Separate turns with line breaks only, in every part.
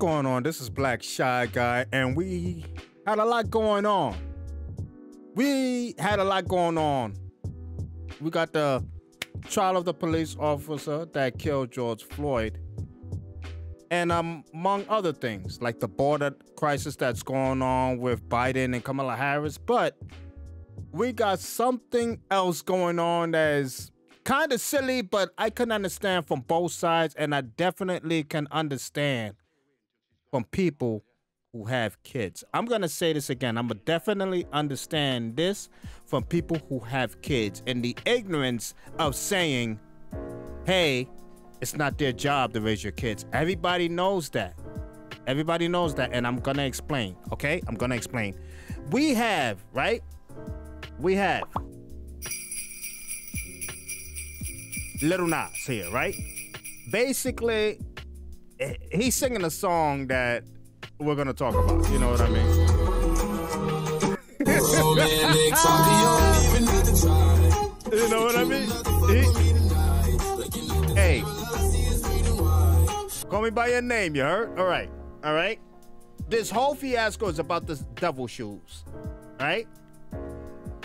going on? This is Black Shy Guy, and we had a lot going on. We got the trial of the police officer that killed George Floyd, and among other things, like the border crisis that's going on with Biden and Kamala Harris. But we got something else going on that is kind of silly, but I can understand from both sides, and I definitely can understand from people who have kids. I'm going to say this again. I'm going to definitely understand this from people who have kids and the ignorance of saying, hey, it's not their job to raise your kids. Everybody knows that. Everybody knows that, and I'm going to explain, okay? I'm going to explain. We have, right? We have Little Nas here, right? Basically, he's singing a song that we're gonna talk about. You know what I mean? You know what I mean? Hey, call me by your name, you heard? All right, all right. This whole fiasco is about this devil shoes, right?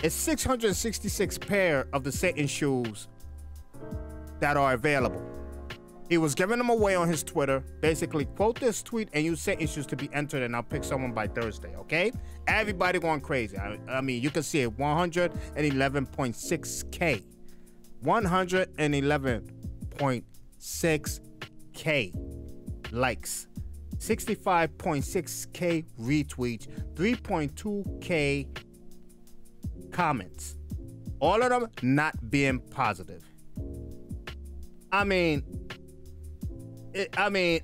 It's 666 pair of the Satan shoes that are available. He was giving them away on his Twitter. Basically, quote this tweet and use Satan shoes to be entered, and I'll pick someone by Thursday, okay? Everybody going crazy. I mean, you can see it, 111.6K. 111.6K likes. 65.6K retweets. 3.2K comments. All of them not being positive. I mean,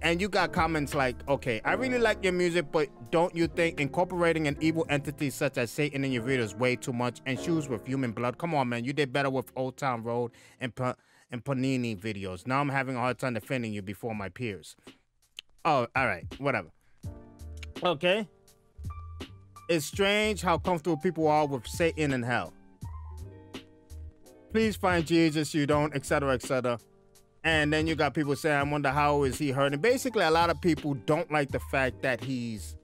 and you got comments like, okay, I really like your music, but don't you think incorporating an evil entity such as Satan in your video is way too much? And shoes with human blood? Come on, man. You did better with Old Town Road and Panini videos. Now I'm having a hard time defending you before my peers. Oh, all right. Whatever. Okay. It's strange how comfortable people are with Satan and hell. Please find Jesus, you don't, etc., etc. And then you got people saying, I wonder how is he hurting. Basically, a lot of people don't like the fact that he's,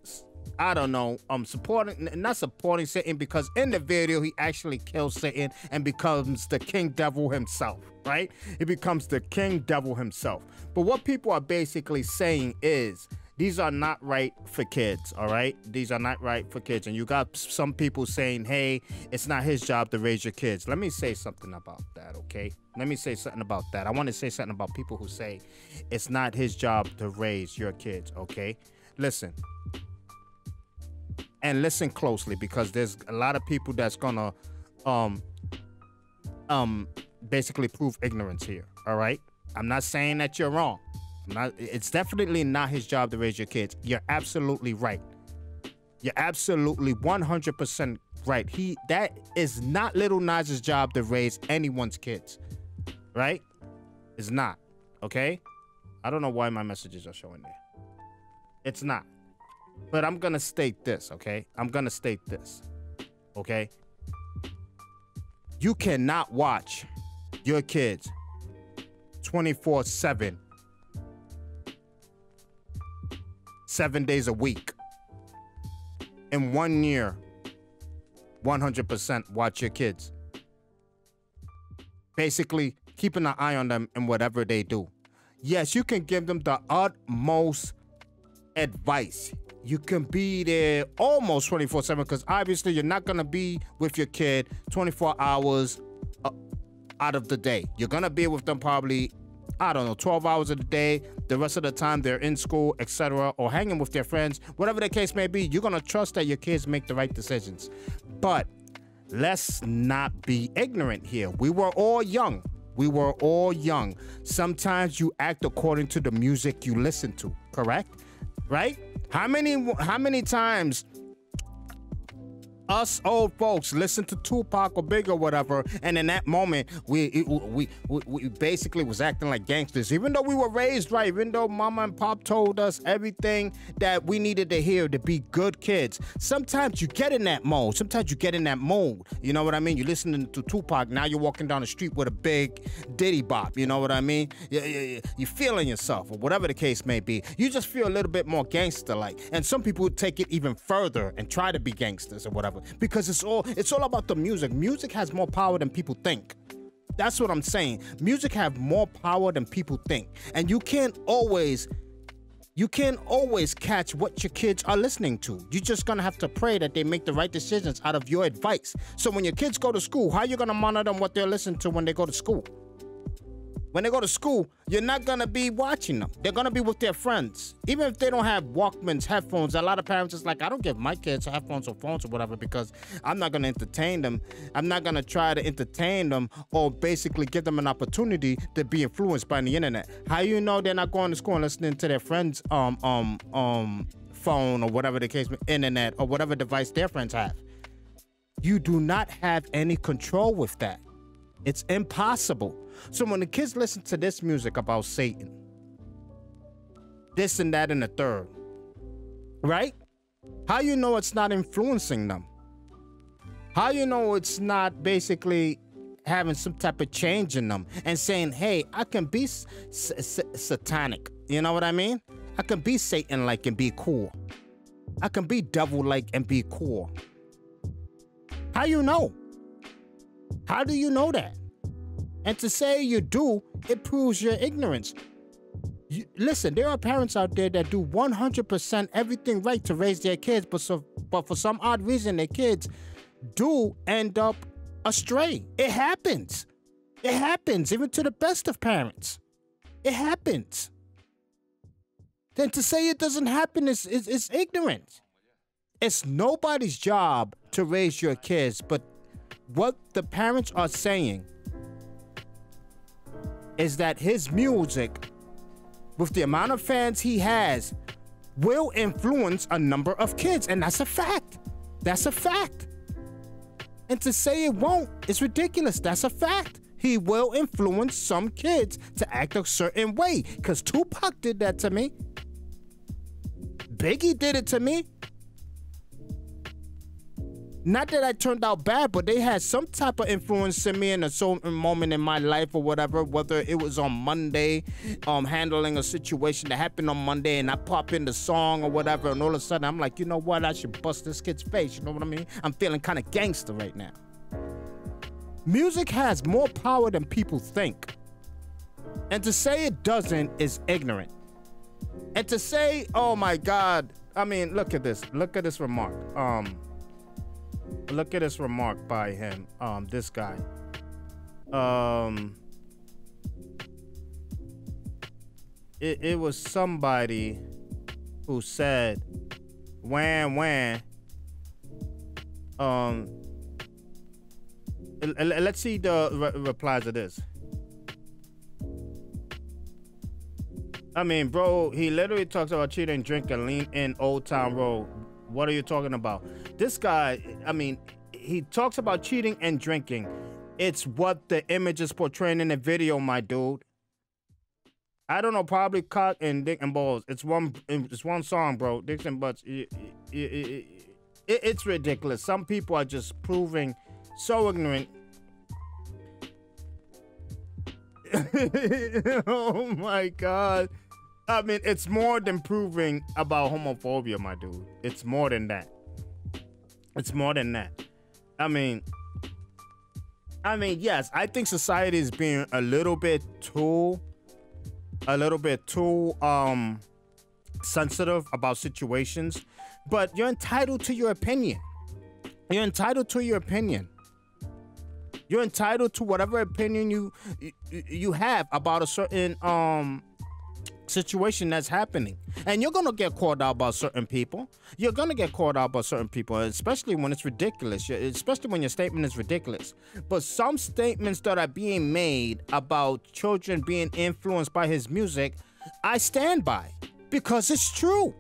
I don't know, not supporting Satan, because in the video, he actually kills Satan and becomes the king devil himself, right? He becomes the king devil himself. But what people are basically saying is, these are not right for kids, all right? These are not right for kids. And you got some people saying, hey, it's not his job to raise your kids. Let me say something about that, okay? Let me say something about that. I want to say something about people who say it's not his job to raise your kids, okay? Listen. And listen closely, because there's a lot of people that's gonna basically prove ignorance here, all right? I'm not saying that you're wrong. It's definitely not his job to raise your kids. You're absolutely right. You're absolutely 100% right. That is not Little Nas's job to raise anyone's kids, right? It's not, okay? I don't know why my messages are showing there. It's not. But I'm gonna state this, okay? I'm gonna state this, okay? You cannot watch your kids 24/7. 7 days a week. In 1 year, 100% watch your kids. Basically, keeping an eye on them in whatever they do. Yes, you can give them the utmost advice. You can be there almost 24/7, because obviously you're not going to be with your kid 24 hours out of the day. You're going to be with them probably, I don't know, 12 hours of the day. The rest of the time they're in school, etc., or hanging with their friends. Whatever the case may be, you're going to trust that your kids make the right decisions. But let's not be ignorant here. We were all young. We were all young. Sometimes you act according to the music you listen to, correct? Right? How many times Us old folks listen to Tupac or Big or whatever, and in that moment, we basically was acting like gangsters, even though we were raised right, even though Mama and Pop told us everything that we needed to hear to be good kids. Sometimes you get in that mode. Sometimes you get in that mode. You know what I mean? You're listening to Tupac. Now you're walking down the street with a big Diddy bop. You know what I mean? You're feeling yourself, or whatever the case may be. You just feel a little bit more gangster-like. And some people would take it even further and try to be gangsters or whatever. Because it's all about the music. Music has more power than people think. That's what I'm saying. Music have more power than people think. And you can't always catch what your kids are listening to. You're just gonna have to pray that they make the right decisions out of your advice. So when your kids go to school, how are you gonna monitor them what they're listening to when they go to school? When they go to school, you're not gonna be watching them. They're gonna be with their friends. Even if they don't have Walkmans, headphones, a lot of parents is like, I don't give my kids headphones or phones or whatever because I'm not gonna entertain them. I'm not gonna try to entertain them or basically give them an opportunity to be influenced by the internet. How you know they're not going to school and listening to their friends' phone or whatever the case, internet or whatever device their friends have? You do not have any control with that. It's impossible. So when the kids listen to this music about Satan, this and that and the third, right? How you know it's not influencing them? How you know it's not basically having some type of change in them and saying, hey, I can be satanic. You know what I mean? I can be Satan-like and be cool. I can be devil-like and be cool. How you know? How do you know that? And to say you do, it proves your ignorance. Listen, there are parents out there that do 100% everything right to raise their kids, but for some odd reason, their kids do end up astray. It happens. It happens, even to the best of parents. It happens. Then to say it doesn't happen is ignorant. It's nobody's job to raise your kids, but what the parents are saying is that his music, with the amount of fans he has, will influence a number of kids. And that's a fact. That's a fact. And to say it won't is ridiculous. That's a fact. He will influence some kids to act a certain way. Because Tupac did that to me. Biggie did it to me. Not that I turned out bad, but they had some type of influence in me in a certain moment in my life or whatever, whether it was on Monday, handling a situation that happened on Monday and I pop in the song or whatever, and all of a sudden I'm like, you know what, I should bust this kid's face, you know what I mean? I'm feeling kind of gangster right now. Music has more power than people think. And to say it doesn't is ignorant. And to say, oh my God, I mean, look at this remark. Look at this remark by him, this guy. It was somebody who said, when, let's see the replies of this. I mean, bro, he literally talks about cheating, drinking, lean in Old Town Road. What are you talking about? This guy, I mean, he talks about cheating and drinking. It's what the image is portraying in the video, my dude. I don't know, probably cock and dick and balls. It's one song, bro. Dicks and butts. It's ridiculous. Some people are just proving so ignorant. Oh my God. I mean, it's more than proving about homophobia, my dude. It's more than that. It's more than that. I mean, yes, I think society is being a little bit too sensitive about situations, but you're entitled to your opinion. You're entitled to your opinion. You're entitled to whatever opinion you have about a certain situation that's happening, and you're gonna get called out by certain people. You're gonna get called out by certain people, especially when it's ridiculous, especially when your statement is ridiculous. But some statements that are being made about children being influenced by his music, I stand by, because it's true.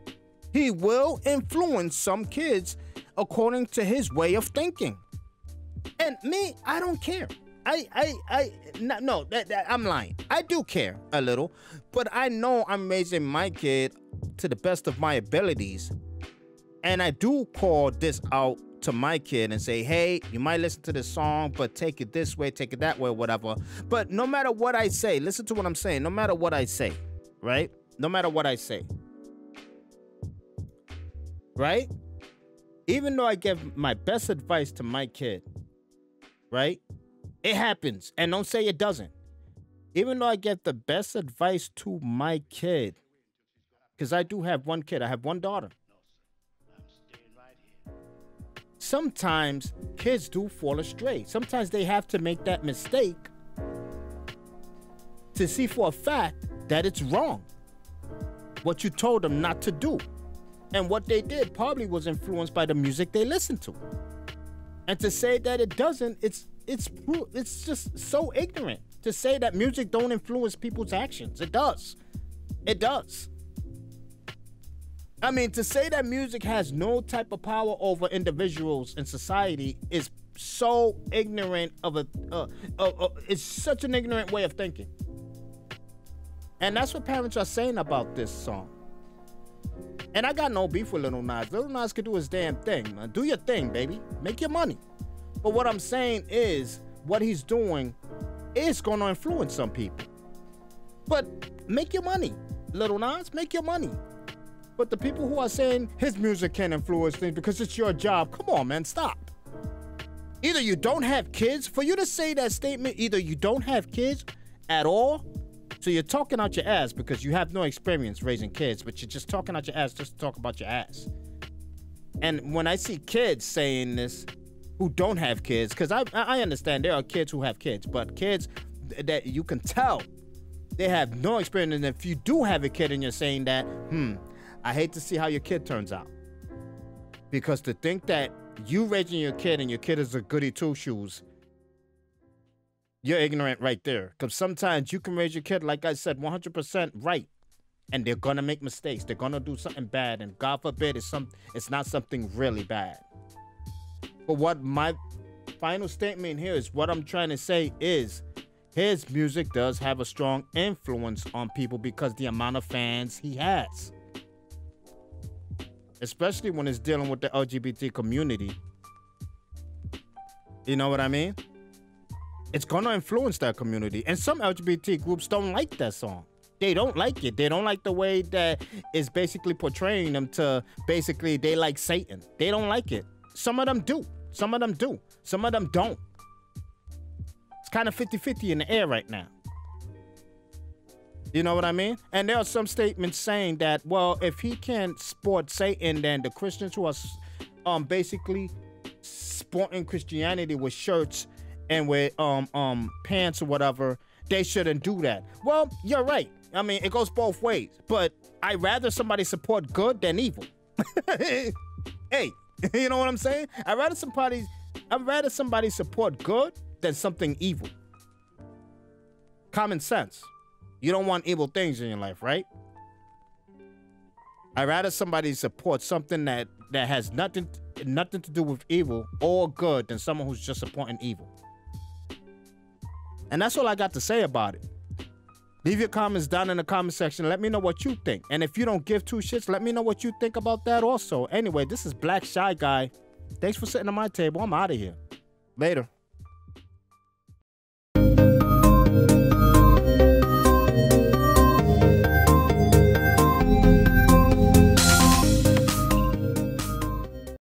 He will influence some kids according to his way of thinking. And me, I don't care. I'm lying. I do care a little, but I know I'm raising my kid to the best of my abilities. And I do call this out to my kid and say, hey, you might listen to this song, but take it this way, take it that way, whatever. But no matter what I say, listen to what I'm saying. No matter what I say, right? No matter what I say, right? Even though I give my best advice to my kid, right? It happens. And don't say it doesn't. Even though I give the best advice to my kid, because I do have one kid. I have one daughter. Sometimes kids do fall astray. Sometimes they have to make that mistake to see for a fact that it's wrong. What you told them not to do. And what they did probably was influenced by the music they listened to. And to say that it doesn't, it's just so ignorant to say that music don't influence people's actions. It does. It does. I mean, to say that music has no type of power over individuals in society is so ignorant of it's such an ignorant way of thinking. And that's what parents are saying about this song. And I got no beef with Lil Nas. Lil Nas could do his damn thing, man. Do your thing, baby. Make your money. But what I'm saying is, what he's doing is going to influence some people. But make your money, Lil Nas. Make your money. But the people who are saying his music can influence things because it's your job, come on, man, stop. Either you don't have kids. For you to say that statement, either you don't have kids at all, so you're talking out your ass because you have no experience raising kids, but you're just talking out your ass just to talk about your ass. And when I see kids saying this who don't have kids, because I understand there are kids who have kids, but kids that you can tell they have no experience. And if you do have a kid and you're saying that, I hate to see how your kid turns out. Because to think that you raising your kid and your kid is a goody two-shoes, you're ignorant right there. Because sometimes you can raise your kid, like I said, 100% right. And they're going to make mistakes. They're going to do something bad. And God forbid it's not something really bad. But what my final statement here is, what I'm trying to say is, his music does have a strong influence on people because the amount of fans he has. Especially when it's dealing with the LGBT community. You know what I mean? It's going to influence that community. And some LGBT groups don't like that song. They don't like it. They don't like the way that it's basically portraying them to basically they like Satan. They don't like it. Some of them do. Some of them do. Some of them don't. It's kind of 50-50 in the air right now. You know what I mean? And there are some statements saying that, well, if he can't sport Satan, then the Christians who are basically sporting Christianity with shirts and with pants or whatever, they shouldn't do that. Well, you're right. I mean, it goes both ways. But I'd rather somebody support good than evil. Hey, you know what I'm saying? I'd rather somebody support good than something evil. Common sense. You don't want evil things in your life, right? I'd rather somebody support something that has nothing to do with evil or good than someone who's just supporting evil. And that's all I got to say about it. Leave your comments down in the comment section. Let me know what you think. And if you don't give two shits, let me know what you think about that also. Anyway, this is Black Shy Guy. Thanks for sitting at my table. I'm out of here. Later.